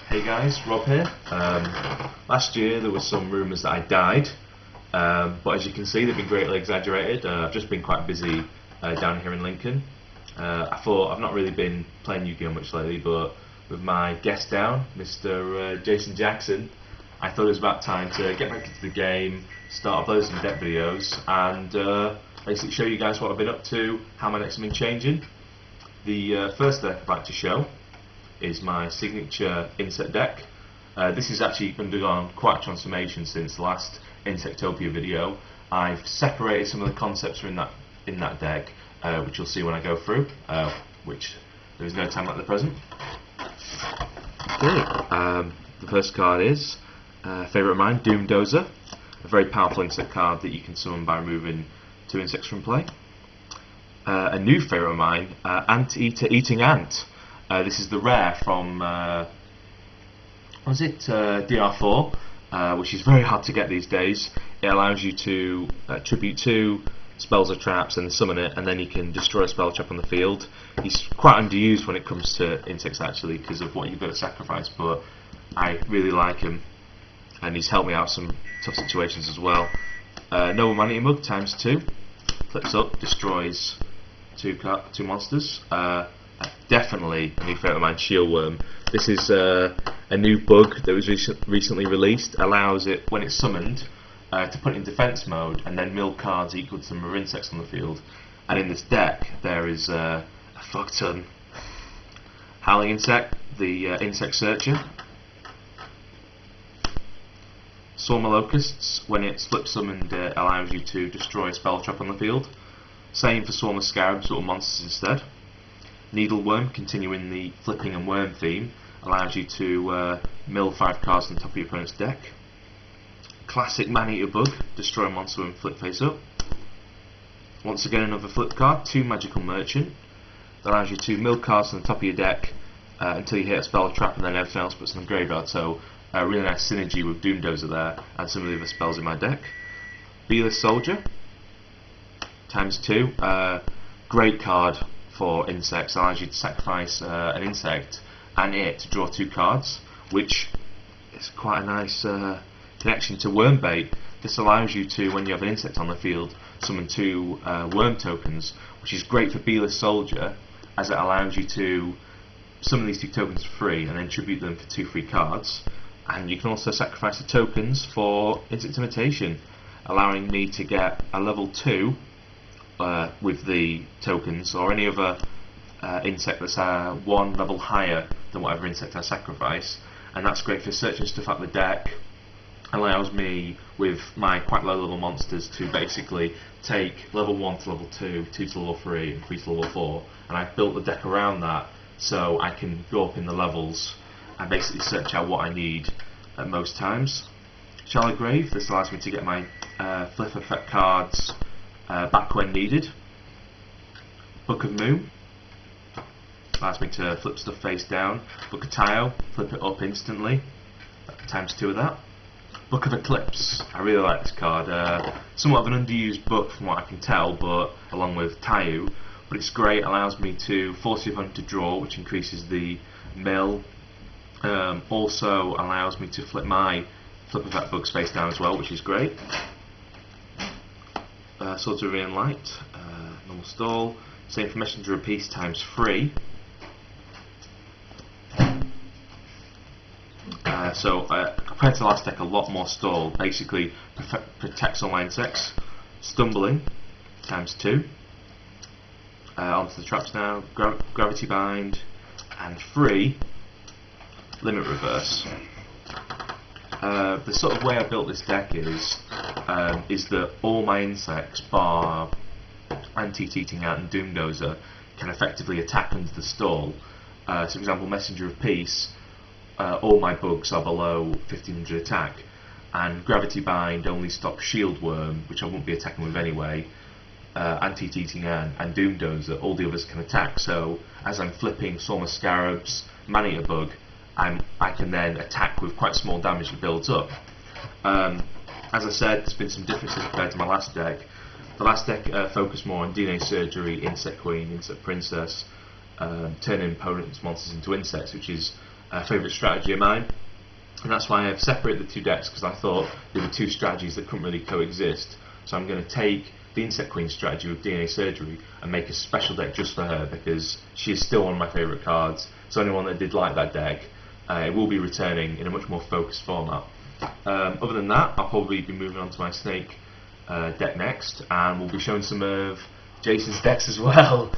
Hey guys, Rob here. Last year there were some rumours that I died, but as you can see they've been greatly exaggerated. I've just been quite busy down here in Lincoln. I thought I've not really been playing Yu-Gi-Oh much lately, but with my guest down, Mr. Jason Jackson, I thought it was about time to get back into the game, start uploading some deck videos, and basically show you guys what I've been up to, how my decks have been changing. The first deck I'd like to show is my signature insect deck. This has actually undergone quite a transformation since the last Insectopia video. I've separated some of the concepts in that deck, which you'll see when I go through, which there is no time like the present. Okay, the first card is a favourite of mine, Doomdozer, a very powerful insect card that you can summon by removing 2 insects from play. A new favourite of mine, Anteater Eating Ant. This is the rare from DR4, which is very hard to get these days. It allows you to tribute 2 spells or traps and summon it, and then you can destroy a spell trap on the field. He's quite underused when it comes to insects actually, because of what you've got to sacrifice, but I really like him, and he's helped me out some tough situations as well. Noble Manatee Mug ×2, flips up, destroys 2 monsters. Definitely a new favourite of mine, Shieldworm. This is a new bug that was recently released. Allows it, when it's summoned, to put it in defence mode and then mill cards equal to the number of insects on the field. And in this deck there is a fuck ton. Howling Insect, the Insect Searcher. Swarm of Locusts, when it's flip summoned, allows you to destroy a spell trap on the field. Same for Swarm of Scarabs, or monsters instead. Needleworm, continuing the flipping and worm theme, allows you to mill 5 cards on top of your opponent's deck. Classic Maneater Bug, destroy a monster and flip face up. Once again another flip card, 2 Magical Merchant, that allows you to mill cards on the top of your deck until you hit a spell trap, and then everything else puts in the graveyard. So really nice synergy with Doomdozer there and some of the other spells in my deck. Beeless Soldier ×2, great card for insects. Allows you to sacrifice an insect and it to draw 2 cards, which is quite a nice connection to Wormbait. This allows you to, when you have an insect on the field, summon 2 worm tokens, which is great for Beeless Soldier, as it allows you to summon these 2 tokens for free and then tribute them for 2 free cards. And you can also sacrifice the tokens for Insect Imitation, allowing me to get a level 2 with the tokens, or any other insect that's 1 level higher than whatever insect I sacrifice, and that's great for searching stuff out the deck. Allows me, with my quite low level monsters, to basically take level 1 to level 2, 2 to level 3, and 3 to level 4, and I've built the deck around that so I can go up in the levels and basically search out what I need at most times. Shallow Grave, this allows me to get my flip effect cards back when needed. Book of Moon allows me to flip stuff face down. Book of Tayo, flip it up instantly, ×2 of that. Book of Eclipse, I really like this card. Somewhat of an underused book from what I can tell, but along with Tayo, but it's great. Allows me to force your opponent to draw, which increases the mill. Also allows me to flip my flip effect bugs face down as well, which is great. Swords of Iridian Light, normal stall. Same for Messenger of Peace ×3. Compared to the last deck, a lot more stall. Basically protects all my insects. Stumbling ×2. Onto the traps now. Gravity Bind, and 3 Limit Reverse. The sort of way I built this deck is that all my insects, bar Anteater Eating Ant and Doomdozer, can effectively attack under the stall. So for example, Messenger of Peace, all my bugs are below 1500 attack, and Gravity Bind only stops Shieldworm, which I won't be attacking with anyway. Anteater Eating Ant and Doomdozer, all the others can attack, so as I'm flipping Swarm of Scarabs, Maneater Bug, I can then attack with quite small damage that builds up. As I said, there's been some differences compared to my last deck. The last deck focused more on DNA Surgery, Insect Queen, Insect Princess, turning opponents' monsters into insects, which is favourite strategy of mine, and that's why I've separated the two decks, because I thought there were two strategies that couldn't really coexist. So I'm going to take the Insect Queen strategy with DNA Surgery and make a special deck just for her, because she is still one of my favourite cards. So anyone that did like that deck, it will be returning in a much more focused format. Other than that, I'll probably be moving on to my Snake deck next, and we'll be showing some of Jason's decks as well.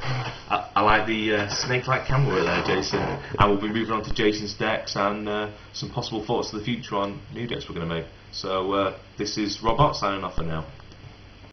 I like the snake-like camera there, Jason. And we'll be moving on to Jason's decks and some possible thoughts for the future on new decks we're going to make. So this is Robot signing off for now.